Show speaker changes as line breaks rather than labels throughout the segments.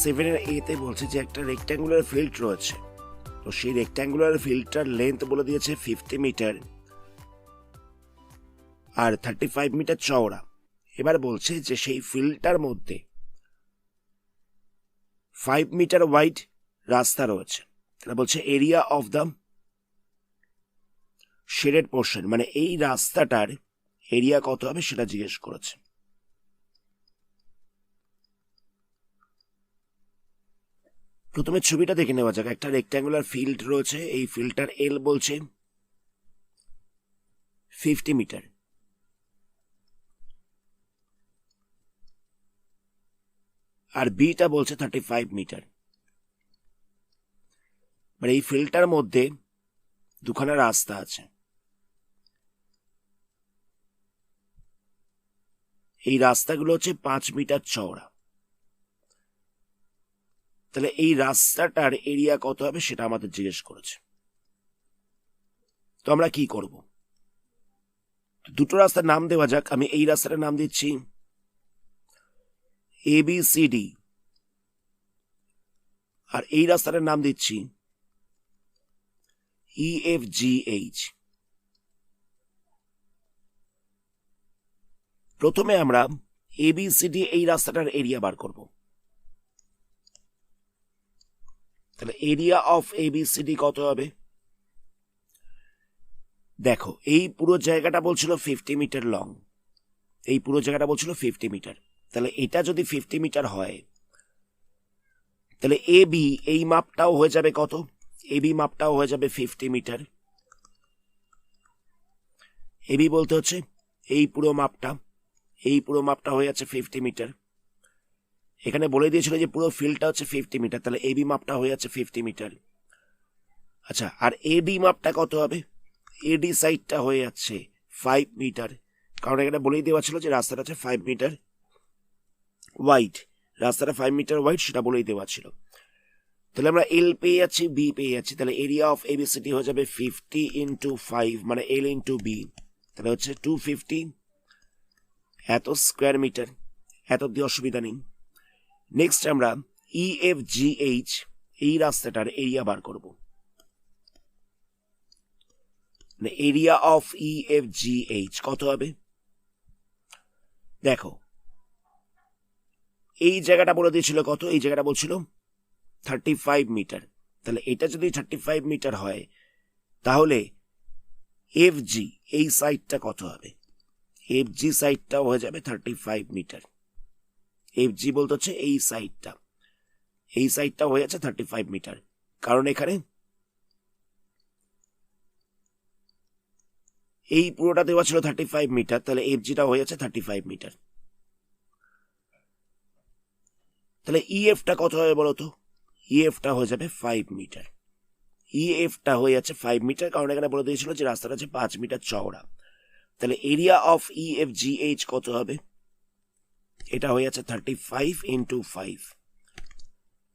7 এতে বলছে যে একটা রেক্ট্যাঙ্গুলার ফিল্ড রয়েছে, তো সেই রেক্ট্যাঙ্গুলার ফিল্ডটার লেন্থ বলে দিয়েছে 50 মিটার আর 35 মিটার চওড়া। এবার বলছে যে সেই ফিল্ডটার মধ্যে 5 মিটার ওয়াইড রাস্তা রয়েছে। তাহলে বলছে area of the shaded portion, মানে এই রাস্তাটার এরিয়া কত হবে সেটা জিজ্ঞেস করেছে। প্রথমে ছবিটা দেখে নেওয়া যাক। একটা রেক্ট্যাঙ্গুলার ফিল্ড রয়েছে, এই ফিল্ডটার এল বলছে 50 মিটার, আর বিটা বলছে 35 মিটার। মানে এই ফিল্ডটার মধ্যে দুখানা রাস্তা আছে, এই রাস্তাগুলো হচ্ছে 5 মিটার চওড়া। তাহলে এই রাস্তাটার এরিয়া কত হবে সেটা আমাদের জিজ্ঞেস করেছে। তো আমরা কি করব, দুটো রাস্তার নাম দেওয়া যাক। আমি এই রাস্তাটার নাম দিচ্ছি ABCD, আর এই রাস্তাটার নাম দিচ্ছি EFGH। প্রথমে আমরা ABCD এই রাস্তাটার এরিয়া বার করব। তাহলে এরিয়া অফ ABCD কত হবে? দেখো, এই পুরো জায়গাটা বলছিল 50 মিটার লং, এই পুরো জায়গাটা বলছিল 50 মিটার। তাহলে এটা যদি 50 মিটার হয়, তাহলে AB এই মাপটাও হয়ে যাবে কত? AB মাপটাও হয়ে যাবে 50 মিটার। AB বলতে হচ্ছে এই পুরো মাপটা, এই পুরো মাপটা হয়ে যাচ্ছে 50 মিটার। এখানে বলে দিয়েছিল যে পুরো ফিল্ডটা হচ্ছে 50 মিটার, তাহলে AB মাপটা হয়ে যাচ্ছে 50 মিটার। আচ্ছা, আর AD মাপটা কত হবে? AD সাইডটা হয়ে যাচ্ছে 5 মিটার, কারণ এখানে বলেই দেওয়া ছিল যে রাস্তাটা হচ্ছে 5 মিটার ওয়াইড, রাস্তাটা 5 মিটার ওয়াইড সেটা বলেই দেওয়া ছিল। তাহলে আমরা L পেয়ে যাচ্ছি, B পেয়ে যাচ্ছি। তাহলে এরিয়া অফ ABCD হয়ে যাবে 50 ইন্টু 5, মানে L ইন্টু B, তাহলে হচ্ছে 250 এত স্কোয়ার মিটার। এত দিয়ে অসুবিধা নেই। নেক্সট আমরা EFGH এই রাস্তাটার এরিয়া বার করব। মানে এরিয়া অফ EFGH কত হবে? দেখো, এই জায়গাটা বলে দিয়েছিল কত? এই জায়গাটা বলছিল 35 মিটার। তাহলে এটা যদি 35 মিটার হয়, তাহলে FG এই সাইডটা কত হবে? FG সাইডটাও হয়ে যাবে 35 মিটার। FG বলতে হচ্ছে এই সাইডটা, এই সাইডটা হয়ে যাচ্ছে 35 মিটার, কারণ এখানে এই পুরোটা দেওয়া ছিল 35 মিটার, তাহলে FGটা হয়ে যাচ্ছে 35 মিটার। তাহলে EFটা কত হবে বলতো? EFটা হয়ে যাবে 5 মিটার। EFটা হয়ে যাচ্ছে 5 মিটার, কারণ এখানে বলে দিয়েছিল যে রাস্তাটা হচ্ছে 5 মিটার চওড়া। তাহলে এরিয়া অফ EFGH কত হবে? এটা হয়ে যাচ্ছে 35 ইন্টু 5।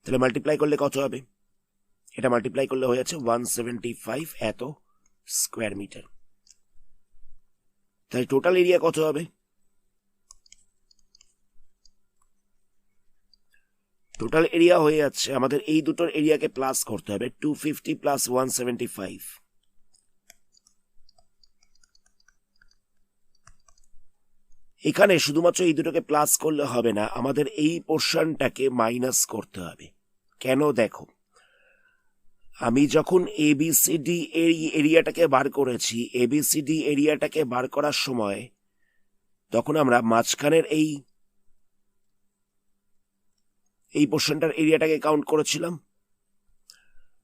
তাহলে মাল্টিপ্লাই করলে কত হবে? এটা মাল্টিপ্লাই করলে হয়ে যাচ্ছে 175 এত স্কোয়ার মিটার। তাহলে টোটাল এরিয়া কত হবে? টোটাল এরিয়া হয়ে যাচ্ছে, আমাদের এই দুটোর এরিয়াকে প্লাস করতে হবে, 250 প্লাস 175। এখানে শুধুমাত্র এই দুটোকে প্লাস করলে হবে না, আমাদের এই পোর্শনটাকে মাইনাস করতে হবে। কেন? দেখো, আমি যখন ABCD এই এরিয়াটাকে বার করেছি, ABCD এরিয়াটাকে বার করার সময় তখন আমরা মাঝখানের এই পোর্শনটার এরিয়াটাকে কাউন্ট করেছিলাম।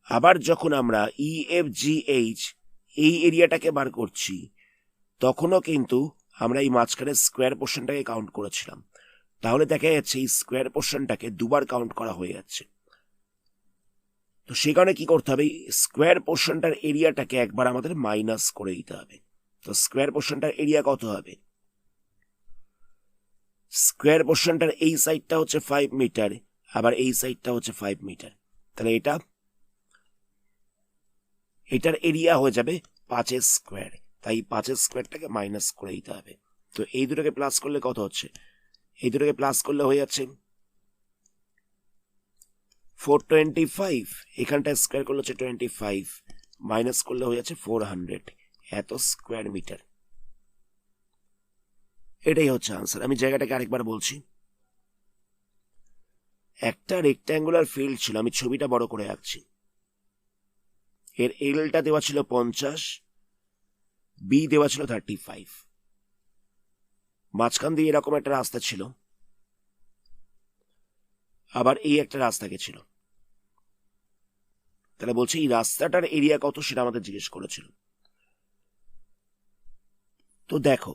আবার যখন আমরা EFGH এই এরিয়াটাকে বার করছি, তখনও কিন্তু আমরা এই মাঝখানের স্কোয়ার পোর্শনটাকে কাউন্ট করেছিলাম। তাহলে দেখা যাচ্ছে এই স্কোয়ার পোর্শনটাকে দুবার কাউন্ট করা হয়ে যাচ্ছে। তো সে কারণে কি করতে হবে? স্কোয়ার পোর্শনটার এরিয়াটাকে একবার আমাদের মাইনাস করে দিতে হবে। তো স্কোয়ার পোর্শনটার এরিয়া কত হবে? স্কোয়ার পোর্শনটার এই সাইডটা হচ্ছে 5 মিটার, আবার এই সাইডটা হচ্ছে 5 মিটার। তাহলে এটার এরিয়া হয়ে যাবে 5 স্কোয়ার, তাই 5 স্কোয়ারটাকে মাইনাস করে দিতে হবে। তো এই দুটোকে প্লাস করলে কত হচ্ছে? এই দুটোকে প্লাস করলে হয়ে যাচ্ছে 425, এখানটা স্কোয়ার করলে হচ্ছে 25, মাইনাস করলে হয়ে যাচ্ছে 400, এত স্কোয়ার মিটার। এটাই হচ্ছে আনসার। আমি জায়গাটাকে আরেকবার বলছি। একটা রেক্ট্যাঙ্গুলার ফিল্ড ছিল, আমি ছবিটা বড় করে আঁকছি। এর এলটা দেওয়া ছিল 50, বি দেওয়া ছিল 35, মাঝখান দিয়ে এরকম একটা রাস্তা ছিল, আবার এই একটা রাস্তা গেছিল। তাহলে বলছে এই রাস্তাটার এরিয়া কত সেটা আমাদের জিজ্ঞেস করেছিল। তো দেখো,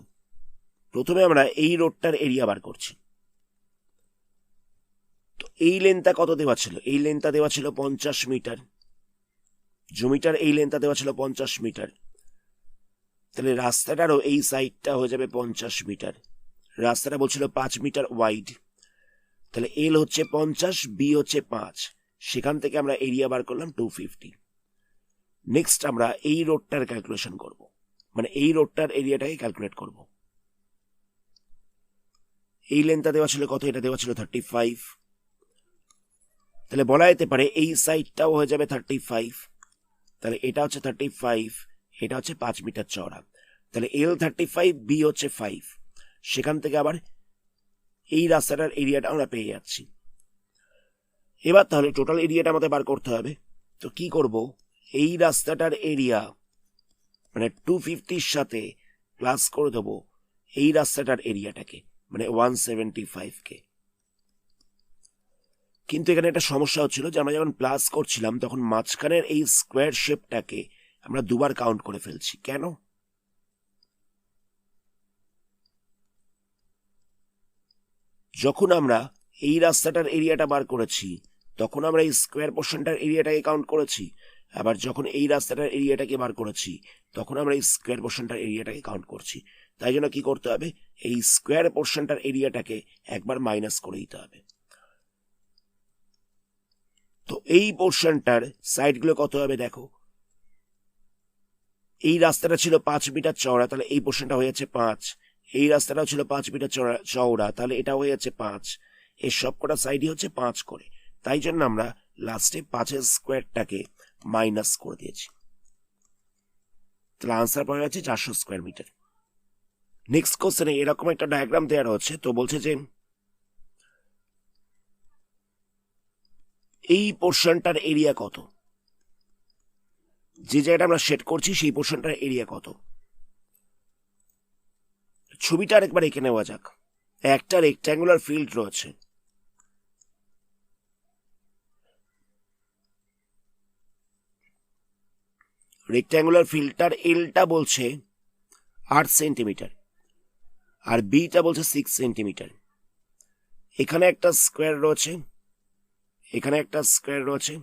প্রথমে আমরা এই রোডটার এরিয়া বার করছি। তো এই লেন্থটা কত দেওয়া ছিল? এই লেন্থটা দেওয়া ছিল 50 মিটার। জমিটার এই লেন্থটা দেওয়া ছিল 50 মিটার। তাহলে রাস্তাটারও এই সাইডটা হয়ে যাবে 50 মিটার। রাস্তাটা বলছিল 5 মিটার ওয়াইড। তাহলে এল হচ্ছে 50, বি হচ্ছে 5, সেখান থেকে আমরা এরিয়া বার করলাম 250। নেক্সট আমরা এই রোডটার ক্যালকুলেশন করব, মানে এই রোডটার এরিয়াটাকে ক্যালকুলেট করব। এই লেন্থটা দেওয়া ছিল কত? এটা দেওয়া ছিল 35। তাহলে বলা যেতে পারে এই সাইডটাও হয়ে যাবে 35। তাহলে এটা হচ্ছে 35, এটা হচ্ছে 5 মিটার চওড়া। তাহলে এল 35, বি হচ্ছে 5, সেখান থেকে আবার এই রাস্তাটার এরিয়াটা আমরা পেয়ে যাচ্ছি। এবার তাহলে টোটাল এরিয়াটা আমাদের বার করতে হবে। তো কি করব, এই রাস্তাটার এরিয়া মানে 250-র সাথে প্লাস করে দেবো এই রাস্তাটার এরিয়াটাকে, মানে 175কে। কিন্তু এখানে একটা সমস্যা হচ্ছিল যে আমরা যখন প্লাস করছিলাম তখন মাঝখানের এই স্কোয়ার শেপটাকে আমরা দুবার কাউন্ট করে ফেলছি। কেন? যখন আমরা এই রাস্তাটার এরিয়াটা বার করেছি তখন আমরা এই স্কোয়ার পোর্শনটার এরিয়াটাকে কাউন্ট করেছি, আবার যখন এই রাস্তাটার এরিয়াটাকে বার করেছি তখন আমরা এই স্কোয়ার পোর্শনটার এরিয়াটাকে কাউন্ট করছি। তাই জন্য কি করতে হবে, এই স্কোয়ার পোর্শনটার এরিয়াটাকে একবার মাইনাস করে দিতে হবে। তো এই পোর্শনটার সাইডগুলো কত হবে দেখো, এই রাস্তাটা ছিল 5 মিটার চওড়া, তাহলে এই পোর্শনটা হয়ে যাচ্ছে 5। এই রাস্তাটাও ছিল 5 মিটার চওড়া, তাহলে এটা হয়ে যাচ্ছে 5। এর সবকটা সাইডই হচ্ছে 5 করে। তাই জন্য আমরা লাস্টে 5-এর স্কোয়ারটাকে মাইনাস করে দিয়েছি। তাহলে আনসার পাওয়া যাচ্ছে 400 স্কোয়ার মিটার। নেক্সট কোশ্চেনে এরকম একটা ডায়াগ্রাম দেওয়া হচ্ছে। তো বলছে যে এই পোর্শনটার এরিয়া কত, যে জায়গাটা আমরা সেট করছি সেই পোর্শনটার এরিয়া কত। ছবিটা আরেকবার এঁকে নেওয়া যাক। একটা রেক্ট্যাঙ্গুলার ফিল্ড রয়েছে, রেক্ট্যাঙ্গুলার ফিল্ডটার এলটা বলছে 8 সেন্টিমিটার আর বিটা বলছে 6 সেন্টিমিটার। এখানে একটা স্কোয়ার রয়েছে, এখানে একটা স্কোয়ার রয়েছে,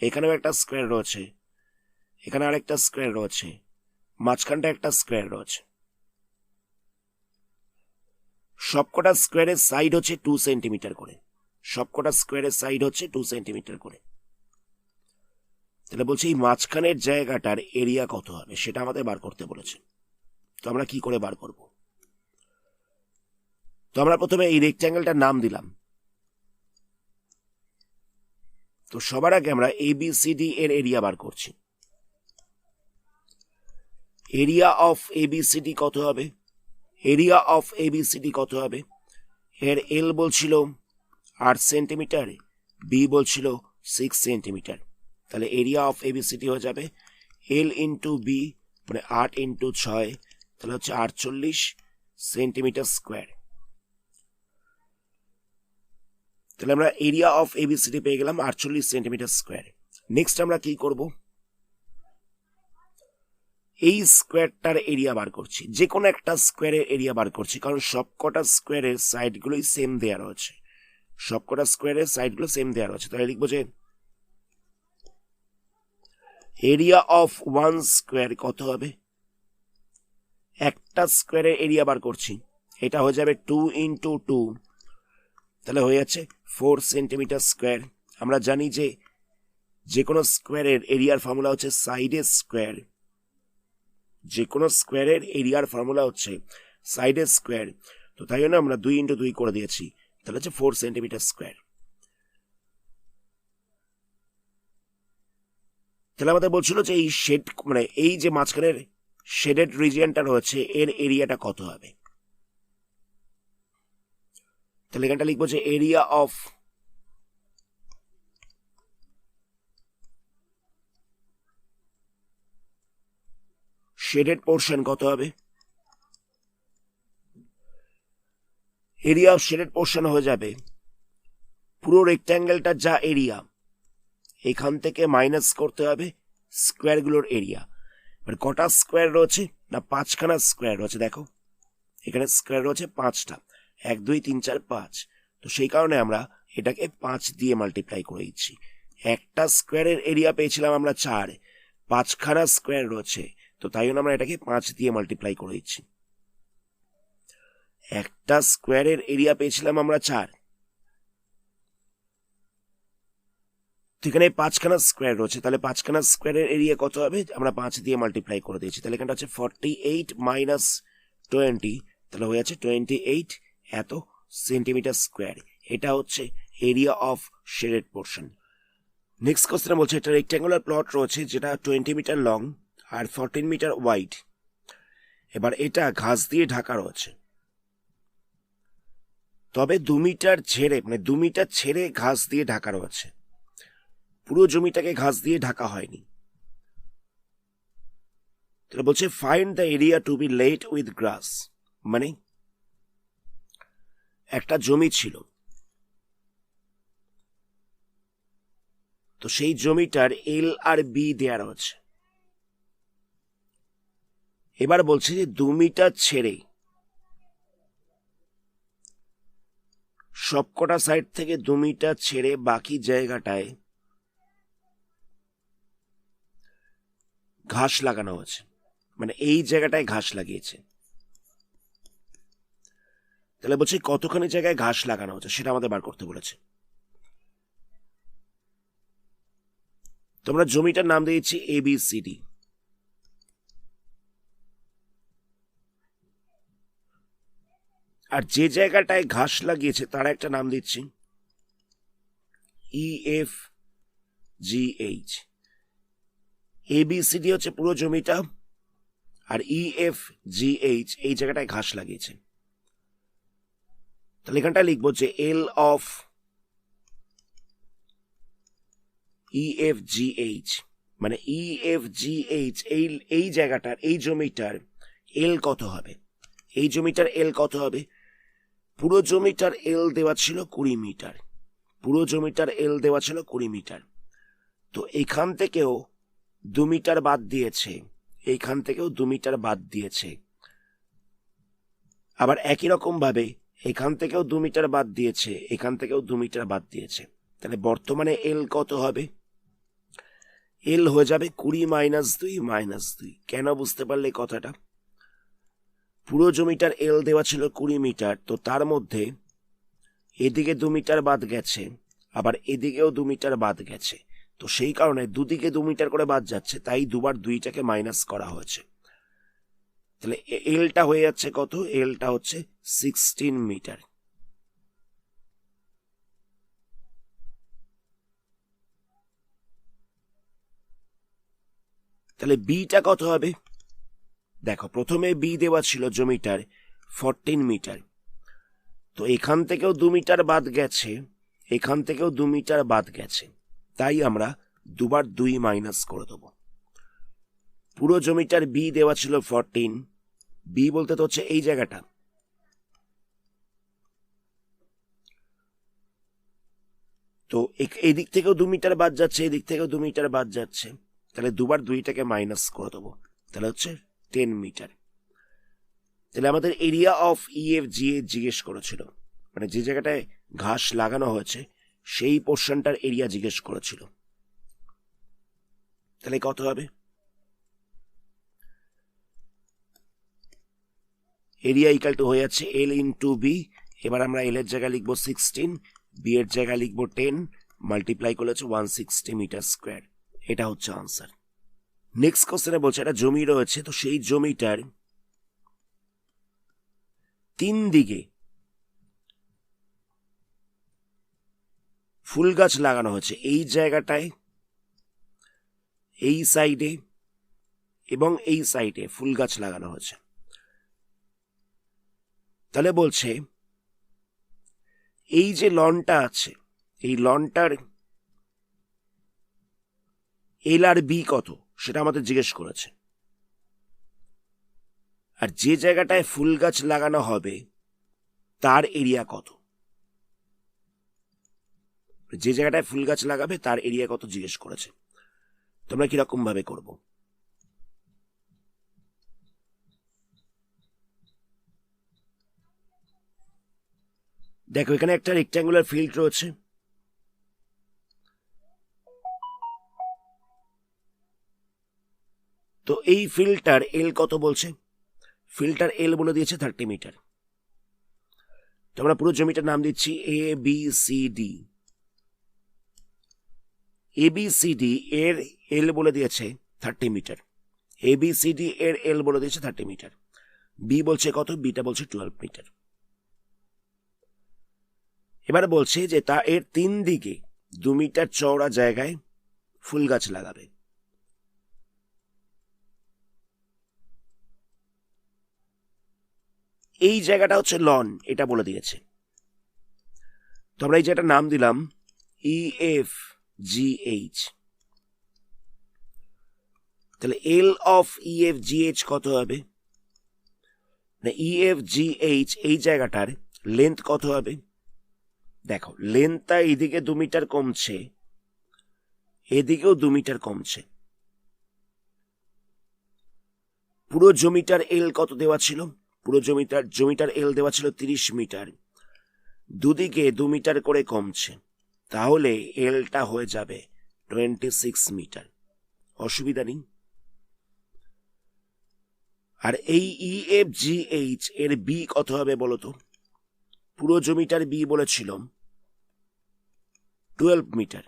এখানেও একটা স্কোয়ার রয়েছে, এখানে আরেকটা স্কোয়ার রয়েছে, মাঝখানটা একটা স্কোয়ার রয়েছে। সবকটা স্কোয়ারের সাইড হচ্ছে 2 সেন্টিমিটার করে, সবকটা স্কোয়ারের সাইড হচ্ছে 2 সেন্টিমিটার করে। তাহলে বলছে এই মাঝখানের জায়গাটার এরিয়া কত হবে সেটা আমাদের বার করতে বলেছে। তো আমরা কি করে বার করব? তো আমরা প্রথমে এই রেক্ট্যাঙ্গেলটার নাম দিলাম। তো সবার আগে আমরা ABCD এর এরিয়া বার করছি। এরিয়া অফ ABCD কত হবে? এরিয়া অফ ABCD কত হবে? এর এল বলছিল 8 সেন্টিমিটার, বি বলছিল 6 সেন্টিমিটার। তাহলে এরিয়া অফ ABCD হয়ে যাবে এল ইন্টু বি, মানে 8 ইন্টু 6, তাহলে হচ্ছে 48 সেন্টিমিটার স্কোয়ার। তাহলে আমরা এরিয়া অফ ABCD পেয়ে গেলাম 48 সেন্টিমিটার স্কোয়ার। নেক্সট আমরা কি করব, এই স্কোয়ারটার এরিয়া বার করছি, যে কোনো একটা স্কোয়ারের এরিয়া বার করছি, কারণ সবকটা স্কোয়ারের সাইডগুলোই সেম দেওয়া রয়েছে, সবকটা স্কোয়ারের সাইডগুলো সেম দেওয়া রয়েছে। তাহলে লিখবো যে এরিয়া অফ 1 স্কোয়ার কত হবে? একটা স্কোয়ারের এরিয়া বার করছি, এটা হয়ে যাবে 2 ইন্টু 2, তাহলে হয়ে যাচ্ছে 4 সেন্টিমিটার স্কোয়ার। আমরা জানি যে কোনো স্কোয়ারের এরিয়ার ফর্মুলা হচ্ছে সাইডের স্কোয়ার, যে কোনো স্কোয়ারের এরিয়ার ফর্মুলা হচ্ছে সাইডের স্কোয়ার। তো তাই জন্য আমরা 2 ইন্টু 2 করে দিয়েছি, তাহলে হচ্ছে 4 সেন্টিমিটার স্কোয়ার। তাহলে আমাদের বলছিল যে এই শেড মানে এই যে মাঝখানের শেডেড রিজিয়নটা রয়েছে এর এরিয়াটা কত হবে। তাহলে এখানটা লিখবো যে এরিয়া অফ শেডেড পোর্শন কত হবে। এরিয়া অফ শেডেড পোর্শন হয়ে যাবে পুরো রেক্ট্যাঙ্গেলটার যা এরিয়া এখান থেকে মাইনাস করতে হবে স্কোয়ারগুলোর এরিয়া। মানে কটা স্কোয়ার রয়েছে না 5খানা স্কোয়ার রয়েছে। দেখো এখানে স্কোয়ার রয়েছে 5টা, 1 2 3 4 5। তো সেই কারণে আমরা এটাকে 5 দিয়ে মাল্টিপ্লাই করে দিচ্ছি। একটা স্কোয়ারের এরিয়া পেয়েছিলাম আমরা 4, 5খানা স্কোয়ার রয়েছে, তো তাই জন্য আমরা এটাকে 5 দিয়ে মাল্টিপ্লাই করে দিচ্ছি। একটা স্কোয়ারের এরিয়া পেয়েছিলাম আমরা 4, তো এখানে 5খানা স্কোয়ার রয়েছে, তাহলে 5খানা স্কোয়ারের এরিয়া কত হবে আমরা 5 দিয়ে মাল্টিপ্লাই করে দিয়েছি। তাহলে এখানটা হচ্ছে 48 মাইনাস 20, তাহলে হয়ে যাচ্ছে 28 এত সেন্টিমিটার স্কোয়ার। এটা হচ্ছে area of shaded portion. Next question বলছে একটা রেক্ট্যাঙ্গুলার প্লট রয়েছে যেটা 20 মিটার লং আর 14 মিটার ওয়াইড। এবার এটা ঘাস দিয়ে ঢাকা রয়েছে, তবে 2 মিটার ছেড়ে মানে 2 মিটার ছেড়ে ঘাস দিয়ে ঢাকা রয়েছে, পুরো জমিটাকে ঘাস দিয়ে ঢাকা হয়নি। তাহলে বলছে find the area to be led with grass. মানে একটা জমি ছিল, তো সেই জমিটার এল আর বি দেয়া রয়েছে। এবার বলছে যে 2 মিটার ছেড়ে সবকটা সাইড থেকে 2 মিটার ছেড়ে বাকি জায়গাটায় ঘাস লাগানো হয়েছে, মানে এই জায়গাটায় ঘাস লাগিয়েছে। তাহলে বলছে কতখানি জায়গায় ঘাস লাগানো হচ্ছে সেটা আমাদের বার করতে বলেছে। তোমরা জমিটার নাম দিয়েছি ABCD। আর যে জায়গাটায় ঘাস লাগিয়েছে তার একটা নাম দিচ্ছি EFGH। ABCD হচ্ছে পুরো জমিটা, আর EFGH এই জায়গাটায় ঘাস লাগিয়েছে। তাহলে এখানটা লিখবো যে এল অফ EFGH, মানে EFGH এই জায়গাটার এই জমিটার এল কত হবে। এই জমিটার এল কত হবে, পুরো জমিটার এল দেওয়া ছিল 20 মিটার, পুরো জমিটার এল দেওয়া ছিল 20 মিটার। তো এখান থেকেও 2 মিটার বাদ দিয়েছে, এইখান থেকেও 2 মিটার বাদ দিয়েছে, আবার একই রকম ভাবে এখান থেকেও 2 মিটার বাদ দিয়েছে, এখান থেকেও 2 মিটার বাদ দিয়েছে। তাহলে বর্তমানে এল কত হবে, এল হয়ে যাবে 20 মাইনাস 2 মাইনাস 2। কেন বুঝতে পারলে কথাটা, পুরো জমিটার এল দেওয়া ছিল 20 মিটার, তো তার মধ্যে এদিকে 2 মিটার বাদ গেছে, আবার এদিকেও 2 মিটার বাদ গেছে, তো সেই কারণে দুদিকে 2 মিটার করে বাদ যাচ্ছে, তাই দুবার 2টাকে মাইনাস করা হয়েছে। তাহলে এলটা হয়ে যাচ্ছে কত, এলটা হচ্ছে 16 মিটার। তাহলে বিটা কত হবে, দেখো প্রথমে বি দেওয়া ছিল জমিটার 14 মিটার, তো এখান থেকেও 2 মিটার বাদ গেছে, এখান থেকেও 2 মিটার বাদ গেছে, তাই আমরা দুবার 2 মাইনাস করে দেব। পুরো জমিটার বি দেওয়া ছিল 14, বি বলতে তো হচ্ছে এই জায়গাটা, তো এই দিক থেকেও 2 মিটার বাদ যাচ্ছে, এই দিক থেকেও 2 মিটার বাদ যাচ্ছে, তাহলে দুবার 2টাকে মাইনাস করে দেবো, তাহলে হচ্ছে 10 মিটার। তাহলে আমাদের এরিয়া অফ EFGH জিজ্ঞেস করেছিল, মানে যে জায়গাটায় ঘাস লাগানো হয়েছে সেই পোর্শনটার এরিয়া জিজ্ঞেস করেছিল। তাহলে কত হবে, এরিয়া ইকাল টু হয়ে যাচ্ছে এল ইন্টু বি। এবার আমরা এল এর জায়গায় লিখবো 16, বি এর জায়গায় লিখবো 10, মাল্টিপ্লাই করলে হচ্ছে 160 মিটার স্কোয়ার। এটা হচ্ছে আনসার। নেক্সট কোশ্চেনে বলছে একটা জমি রয়েছে, তো সেই জমিটার 3 দিকে ফুল গাছ লাগানো হয়েছে। এই জায়গাটায় এই সাইডে এবং এই সাইডে ফুল গাছ লাগানো হয়েছে। তাহলে বলছে এই যে লনটা আছে, এই লনটার এল আর বি কত সেটা আমাদের জিজ্ঞেস করেছে। আর যে জায়গাটায় ফুল গাছ লাগানো হবে তার এরিয়া কত, যে জায়গাটায় ফুল গাছ লাগাবে তার এরিয়া কত জিজ্ঞেস করেছে। তোমরা কিরকম ভাবে করব? দেখো এখানে একটা রেক্ট্যাঙ্গুলার ফিল্ড রয়েছে, তো এই ফিল্ডটার এল কত বলছে? ফিল্ডটার এল বলে দিয়েছে 30 মিটার। তো আমরা পুরো জমিটার নাম দিচ্ছি A B C D. A B C D এর এল বলে দিয়েছে 30 metre. A B C D এর এল বলে দিয়েছে 30 মিটার। বি বলছে কত? বিটা বলছে 12 মিটার। এবার বলছে যে তা এর 3 দিকে 2 মিটার চওড়া জায়গায় ফুল গাছ লাগাবে। এই জায়গাটা হচ্ছে লন, এটা বলে দিয়েছে। তো আমরা এই জায়গাটার নাম দিলাম EF GH। তাহলে এল অফ EF GH কত হবে? না EF GH এই জায়গাটার লেন্থ কত হবে? দেখো লেন্থটা এইদিকে 2 মিটার কমছে, এদিকেও 2 মিটার কমছে। পুরো জমিটার এল কত দেওয়া ছিল? পুরো জমিটার এল দেওয়া ছিল 30 মিটার, দুদিকে 2 মিটার করে কমছে, তাহলে এলটা হয়ে যাবে 26 মিটার। অসুবিধা নেই। আর এই EFGH এর বি কত হবে বলতো? পুরো জমিটার বি বলেছিল 12 মিটার।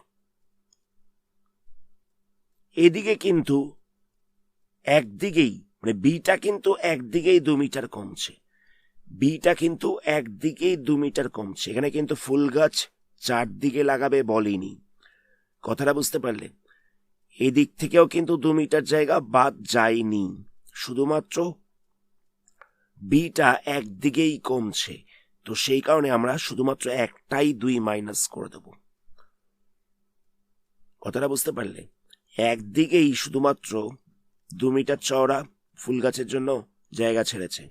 এদিকে কিন্তু একদিকেই, মানে বিটা কিন্তু একদিকেই 2 মিটার কমছে, বিটা কিন্তু একদিকেই 2 মিটার কমছে। এখানে কিন্তু ফুল গাছ 4 দিকে লাগাবে বলিনি, কথাটা বুঝতে পারলে? এদিক থেকেও কিন্তু 2 মিটার জায়গা বাদ যায়নি, শুধুমাত্র বিটা একদিকেই কমছে। তো সেই কারণে আমরা শুধুমাত্র একটাই 2 মাইনাস করে দেব। কথাটা বুঝতে পারলে? একদিকেই শুধুমাত্র 2 মিটার চওড়া ফুল গাছের জন্য জায়গা ছেড়েছে,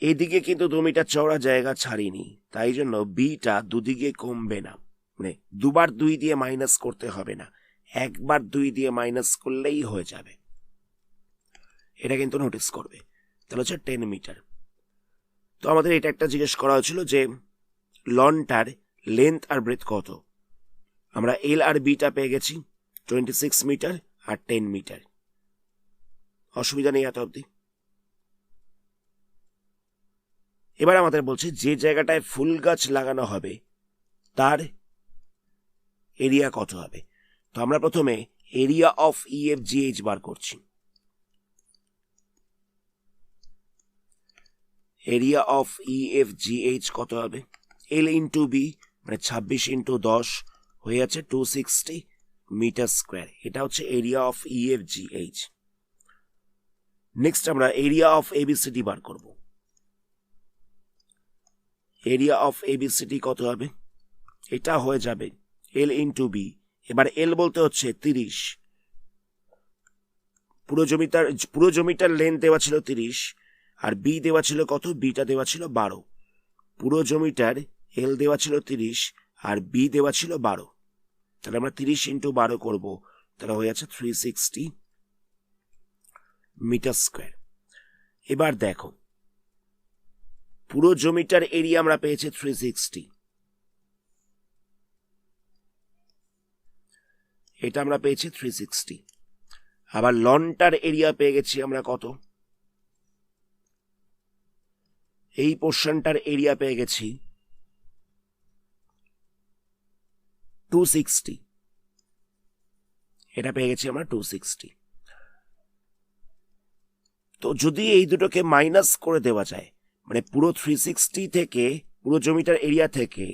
এদিকে কিন্তু 2 মিটার চওড়া জায়গা ছাড়িনি, তাই জন্য বিটা দুদিকে কমবে না। মানে দুবার 2 দিয়ে মাইনাস করতে হবে না, একবার 2 দিয়ে মাইনাস করলেই হয়ে যাবে। এটা কিন্তু নোটিস করবে। তাহলে হচ্ছে 10 মিটার। তো আমাদের এটা একটা জিজ্ঞেস করা হয়েছিল যে লনটার লেন্থ আর ব্রেথ কত। আমরা এল আর বিটা পেয়ে গেছি 26 মিটার আর 10 মিটার। অসুবিধা নেই এত অব্দি। এবার আমাদের বলছে যে জায়গাটায় ফুল গাছ লাগানো হবে তার এরিয়া কত হবে। তো আমরা প্রথমে এরিয়া অফ EFGH বার করছি। এরিয়া অফ EFGH কত হবে? এল ইন্টু বি, মানে 26 ইন্টু 10 হয়ে যাচ্ছে 260 মিটার স্কোয়ার। এটা হচ্ছে এরিয়া অফ EFGH। নেক্সট আমরা এরিয়া অফ ABCD বার করব। এরিয়া অফ ABCD কত হবে? এটা হয়ে যাবে এল ইন্টু বি। এবার এল বলতে হচ্ছে 30। পুরো জমিটার লেন্থ দেওয়া ছিল 30, আর বি দেওয়া ছিল কত? বিটা দেওয়া ছিল 12। পুরো জমিটার এল দেওয়া ছিল 30 আর বি দেওয়া ছিল 12। তাহলে আমরা 30 ইন্টু 12 করবো, তাহলে হয়ে যাচ্ছে 360 মিটার স্কোয়ার। এবার দেখো পুরো জমিটার এরিয়া আমরা পেয়েছি 360, এটা আমরা পেয়েছি 360। আবার লনটার এরিয়া পেয়ে গেছি আমরা কত? এই পোর্শনটার এরিয়া পেয়ে গেছি 260, এটা পেয়ে গেছি আমরা 260। তো যদি এই দুটোকে মাইনাস করে দেওয়া যায়, মানে পুরো 360 থেকে, পুরো জমিটার এরিয়া থেকে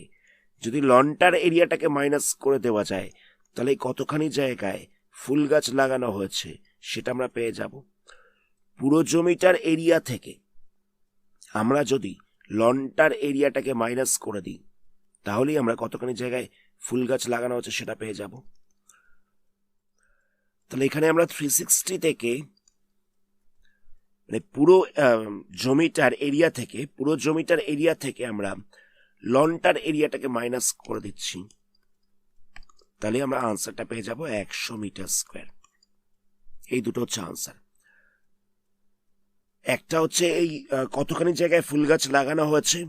যদি লনটার এরিয়াটাকে মাইনাস করে দেওয়া যায়, তাহলে কতখানি জায়গায় ফুল গাছ লাগানো হয়েছে সেটা আমরা পেয়ে যাব। পুরো জমিটার এরিয়া থেকে আমরা যদি লনটার এরিয়াটাকে মাইনাস করে দিই তাহলেই আমরা কতখানি জায়গায় ফুল গাছ লাগানো হচ্ছে সেটা পেয়ে যাব। তাহলে এখানে আমরা 360 থেকে মানে পুরো জমিটার এরিয়া থেকে আমরা লনটার এরিয়াটাকে মাইনাস করে দিচ্ছি, তাহলে আমরা আনসারটা পেয়ে যাব 100 মিটার স্কোয়ার। এই দুটো হচ্ছে আনসার। একটা হচ্ছে এই কতখানি জায়গায় ফুল গাছ লাগানো হয়েছে,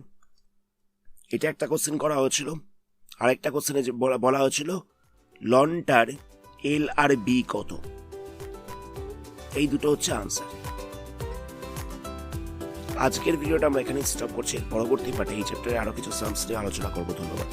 এটা একটা কোশ্চেন করা হয়েছিল। আরেকটা কোশ্চেনে বলা হয়েছিল লনটার এল আর বি কত। এই দুটো হচ্ছে আনসার। আজকের ভিডিওটা আমরা এখানে স্টপ করছি। পরবর্তী পার্টে এই চ্যাপ্টারে আরো কিছু সামস নিয়ে আলোচনা করবো। ধন্যবাদ।